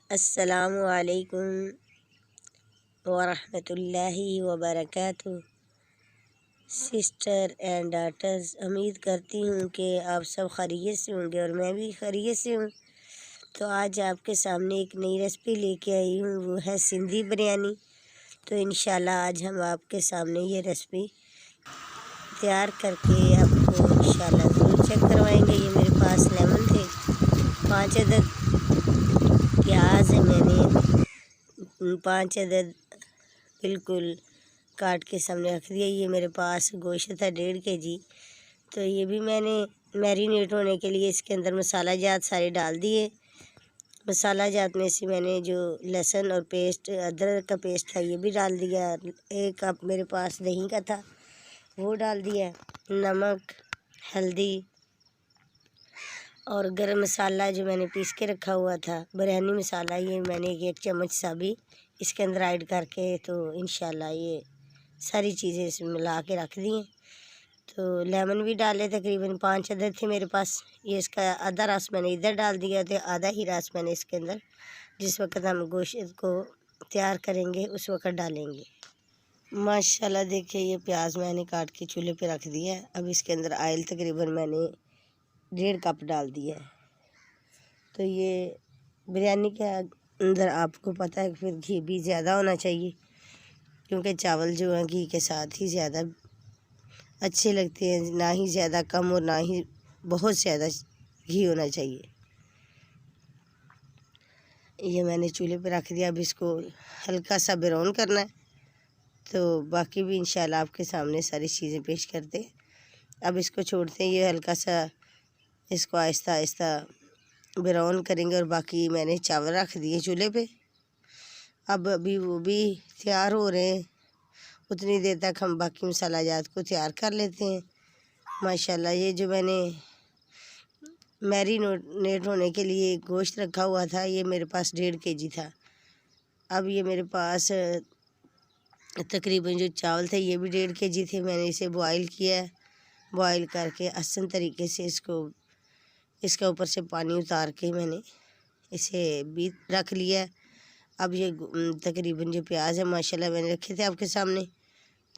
अस्सलामु अलैकुम वरहमतुल्लाहि वबरकातुहू। सिस्टर एंड डॉटर्स, उम्मीद करती हूँ कि आप सब खैरियत से होंगे और मैं भी खैरियत से हूँ। तो आज आपके सामने एक नई रेसिपी लेके आई हूँ, वो है सिंधी बिरयानी। तो इंशाल्लाह आज हम आपके सामने ये रेसिपी तैयार करके आपको इंशाल्लाह ज़रूर चेक करवाएंगे। ये मेरे पास लेमन थे, 5 अदद प्याज है, मैंने 5 अदद बिल्कुल काट के सामने रख दिया। ये मेरे पास गोश्त था 1.5 kg। तो ये भी मैंने मैरिनेट होने के लिए इसके अंदर मसाला जात सारे डाल दिए। मसाला जात में से मैंने जो लहसुन और पेस्ट, अदरक का पेस्ट था, ये भी डाल दिया। 1 कप मेरे पास दही का था, वो डाल दिया। नमक, हल्दी और गरम मसाला जो मैंने पीस के रखा हुआ था, बिरयानी मसाला, ये मैंने 1 चम्मच सा भी इसके अंदर ऐड करके तो इंशाल्लाह ये सारी चीज़ें इसमें मिला के रख दी हैं। तो लेमन भी डाले, तकरीबन 5 अदद थे मेरे पास। ये इसका आधा रस मैंने इधर डाल दिया था, आधा ही रस मैंने इसके अंदर जिस वक्त हम गोश्त को तैयार करेंगे उस वक्त डालेंगे। माशाल्लाह देखिए, ये प्याज मैंने काट के चूल्हे पे रख दिया है। अब इसके अंदर ऑयल तकरीबन मैंने 1.5 कप डाल दिया है। तो ये बिरयानी के अंदर आपको पता है कि फिर घी भी ज़्यादा होना चाहिए, क्योंकि चावल जो हैं घी के साथ ही ज़्यादा अच्छे लगते हैं, ना ही ज़्यादा कम और ना ही बहुत ज़्यादा घी होना चाहिए। ये मैंने चूल्हे पे रख दिया। अब इसको हल्का सा ब्राउन करना है, तो बाकी भी इंशाल्लाह आपके सामने सारी चीज़ें पेश करते हैं। अब इसको छोड़ते हैं, ये हल्का सा इसको आहिस्ता आहिस्ता ब्राउन करेंगे। और बाकी मैंने चावल रख दिए चूल्हे पे। अब अभी वो भी तैयार हो रहे हैं, उतनी देर तक हम बाकी मसाला जात को तैयार कर लेते हैं। माशाल्लाह ये जो मैंने मैरिनेट होने के लिए गोश्त रखा हुआ था, ये मेरे पास 1.5 kg था। अब ये मेरे पास तकरीबन जो चावल थे, ये भी 1.5 kg थे। मैंने इसे बॉयल किया, बॉयल करके आसान तरीके से इसका ऊपर से पानी उतार के मैंने इसे भी रख लिया। अब ये तकरीबन जो प्याज है माशाल्लाह मैंने रखे थे आपके सामने,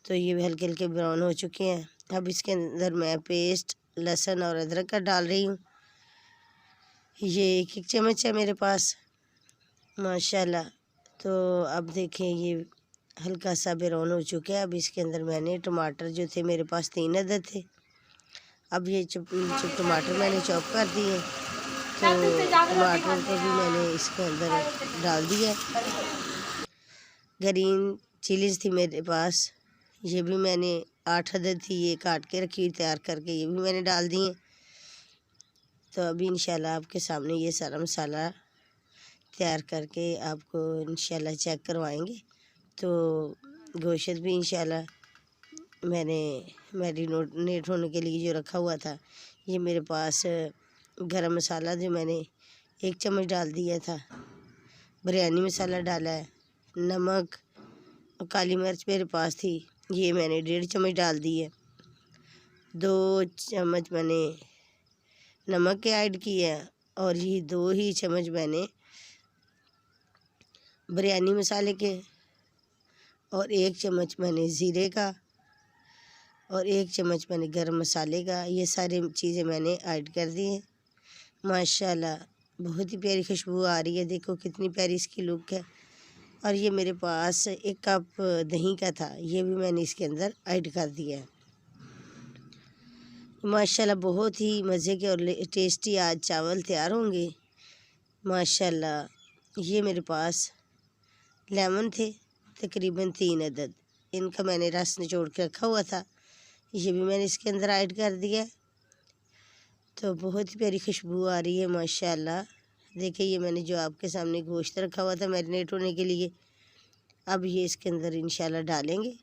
तो ये भी हल्के हल्के ब्राउन हो चुके हैं। अब इसके अंदर मैं पेस्ट लहसुन और अदरक का डाल रही हूँ। ये 1 चम्मच है मेरे पास माशाल्लाह। तो अब देखें ये हल्का सा ब्राउन हो चुके हैं। अब इसके अंदर मैंने टमाटर जो थे मेरे पास 3 अदद थे, अब ये टमाटर मैंने चॉप कर दिए। तो टमाटर को भी मैंने इसके अंदर डाल दिया। ग्रीन चिलीज़ थी मेरे पास, ये भी मैंने 8 अदद थी, ये काट के रखी हुई तैयार करके, ये भी मैंने डाल दिए। तो अभी इंशाल्लाह आपके सामने ये सारा मसाला तैयार करके आपको इंशाल्लाह चेक करवाएंगे। तो गोश्त भी इंशाल्लाह मैंने मैरिनेट होने के लिए जो रखा हुआ था, ये मेरे पास गरम मसाला जो मैंने 1 चम्मच डाल दिया था, बिरयानी मसाला डाला है, नमक और काली मिर्च मेरे पास थी, ये मैंने 1.5 चम्मच डाल दी है। 2 चम्मच मैंने नमक के ऐड किया और ये 2 ही चम्मच मैंने बिरयानी मसाले के और 1 चम्मच मैंने ज़ीरे का और 1 चम्मच मैंने गरम मसाले का, ये सारी चीज़ें मैंने ऐड कर दी हैं। माशाल्लाह बहुत ही प्यारी खुशबू आ रही है, देखो कितनी प्यारी इसकी लुक है। और ये मेरे पास 1 कप दही का था, ये भी मैंने इसके अंदर ऐड कर दिया है। माशाल्लाह बहुत ही मज़े के और टेस्टी आज चावल तैयार होंगे माशाल्लाह। ये मेरे पास लेमन थे तकरीबन 3 अदद, इनका मैंने रस निचोड़ के रखा हुआ था, ये भी मैंने इसके अंदर ऐड कर दिया। तो बहुत ही प्यारी खुशबू आ रही है माशाल्लाह। देखिए ये मैंने जो आपके सामने गोश्त रखा हुआ था मैरिनेट होने के लिए, अब ये इसके अंदर इंशाल्लाह डालेंगे।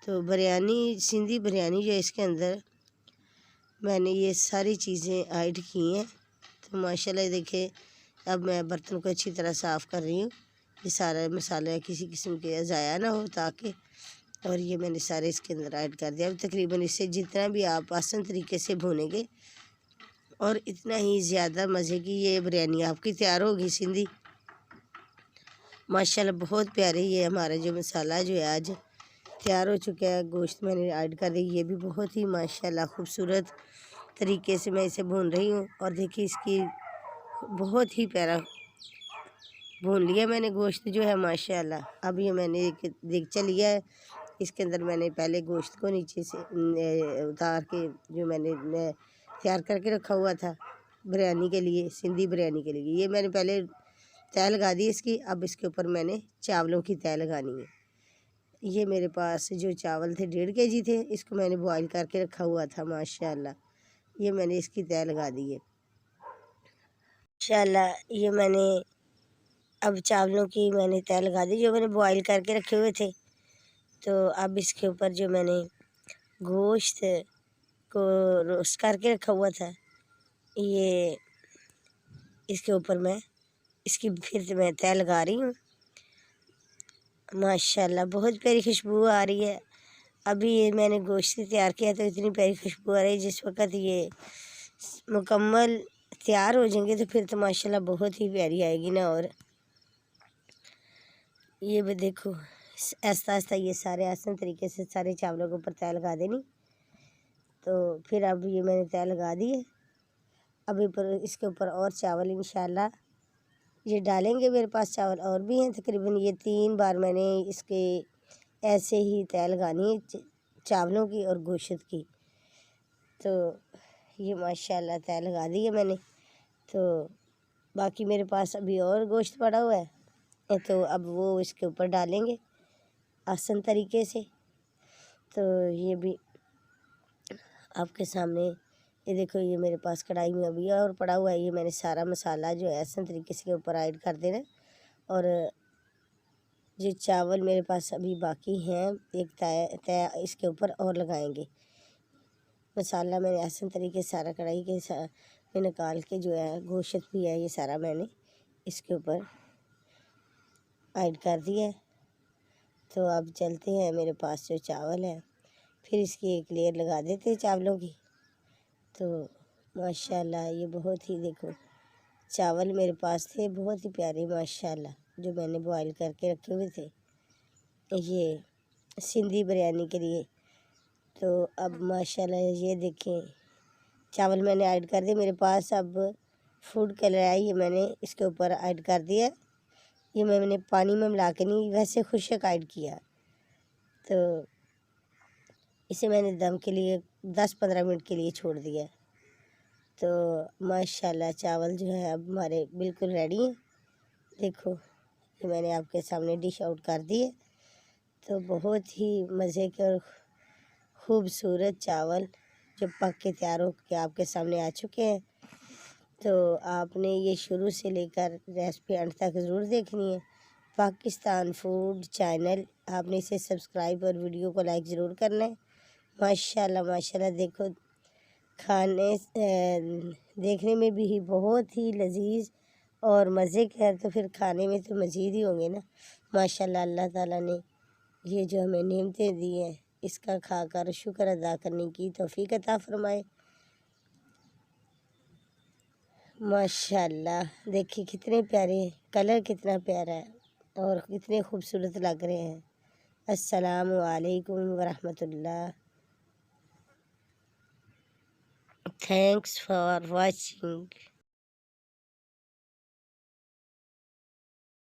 तो बिरयानी, सिंधी बिरयानी जो है, इसके अंदर मैंने ये सारी चीज़ें ऐड की हैं। तो माशाल्लाह देखिए, अब मैं बर्तन को अच्छी तरह साफ़ कर रही हूँ, ये सारा मसाला किसी किस्म के ज़ाया ना हो ताकि, और ये मैंने सारे इसके अंदर ऐड कर दिया। अब तकरीबन इससे जितना भी आप आसान तरीके से भूनेंगे और इतना ही ज़्यादा मज़े की ये बिरयानी आपकी तैयार होगी सिंधी। माशाल्लाह बहुत प्यारे। ये हमारा जो मसाला जो है आज तैयार हो चुका है। गोश्त मैंने ऐड कर दी। ये भी बहुत ही माशाल्लाह खूबसूरत तरीके से मैं इसे भून रही हूँ। और देखिए इसकी बहुत ही प्यारा भून लिया मैंने गोश्त जो है माशाल्लाह। अब ये मैंने एक देगचा लिया है, इसके अंदर मैंने पहले गोश्त को नीचे से उतार के जो मैंने तैयार करके रखा हुआ था बिरयानी के लिए, सिंधी बिरयानी के लिए, ये मैंने पहले तय लगा दी इसकी। अब इसके ऊपर मैंने चावलों की तय लगानी है। ये मेरे पास जो चावल थे 1.5 kg थे, इसको मैंने बॉईल करके रखा हुआ था माशाल्लाह। ये मैंने इसकी तय लगा दी है माशाल्लाह। ये मैंने अब चावलों की मैंने तय लगा दी जो मैंने बॉईल करके रखे हुए थे। तो अब इसके ऊपर जो मैंने गोश्त को रोस्ट करके रखा हुआ था, ये इसके ऊपर मैं इसकी फिर से मैं तय लगा रही हूँ माशाल्लाह। बहुत प्यारी खुशबू आ रही है। अभी ये मैंने गोश्त तैयार किया तो इतनी प्यारी खुशबू आ रही है। जिस वक्त ये मुकम्मल तैयार हो जाएंगे तो फिर तो माशाल्लाह बहुत ही प्यारी आएगी ना। और ये भी देखो आहिस्ता आहिस्ता ये सारे आसान तरीके से सारे चावलों के ऊपर तय लगा देनी। तो फिर अब ये मैंने तय लगा दी है। अभी पर इसके ऊपर और चावल इंशाल्लाह ये डालेंगे। मेरे पास चावल और भी हैं, तकरीबन ये 3 बार मैंने इसके ऐसे ही तय लगानी है चावलों की और गोश्त की। तो ये माशाल्लाह तय लगा दी है मैंने। तो बाकी मेरे पास अभी और गोश्त पड़ा हुआ है, तो अब वो इसके ऊपर डालेंगे आसान तरीके से। तो ये भी आपके सामने ये देखो, ये मेरे पास कढ़ाई में अभी और पड़ा हुआ है। ये मैंने सारा मसाला जो है आसान तरीके से ऊपर ऐड कर देना। और जो चावल मेरे पास अभी बाकी हैं, एक तय इसके ऊपर और लगाएंगे। मसाला मैंने आसान तरीके से सारा कढ़ाई के में निकाल के जो है गोश्त भी है ये सारा मैंने इसके ऊपर ऐड कर दिया है। तो अब चलते हैं, मेरे पास जो चावल है फिर इसकी एक लेयर लगा देते हैं चावलों की। तो माशाल्लाह ये बहुत ही देखो चावल मेरे पास थे बहुत ही प्यारे माशाल्लाह, जो मैंने बॉईल करके रखे हुए थे ये सिंधी बिरयानी के लिए। तो अब माशाल्लाह ये देखें चावल मैंने ऐड कर दिए। मेरे पास अब फूड कलर है, ये मैंने इसके ऊपर ऐड कर दिया। ये मैंने पानी में मिला के नहीं, वैसे खुशक ऐड किया। तो इसे मैंने दम के लिए 10-15 मिनट के लिए छोड़ दिया। तो माशाल्लाह चावल जो है अब हमारे बिल्कुल रेडी हैं। देखो ये मैंने आपके सामने डिश आउट कर दी है। तो बहुत ही मज़े के और ख़ूबसूरत चावल जो पक के तैयार हो के आपके सामने आ चुके हैं। तो आपने ये शुरू से लेकर रेसिपी अंत तक ज़रूर देखनी है। पाकिस्तान फूड चैनल आपने इसे सब्सक्राइब और वीडियो को लाइक ज़रूर करना है। माशाल्लाह माशाल्लाह देखो खाने देखने में भी बहुत ही लजीज और मज़े के हैं, तो फिर खाने में तो मज़ीद ही होंगे ना। माशाल्लाह अल्लाह ताला ने ये जो हमें नेमतें दी हैं इसका खाकर शुक्र अदा करने की तौफीक अता फरमाए। माशाल्लाह देखिए कितने प्यारे कलर, कितना प्यारा है और कितने खूबसूरत लग रहे हैं। अस्सलामु अलैकुम वरहमतुल्लाह। Thanks for watching.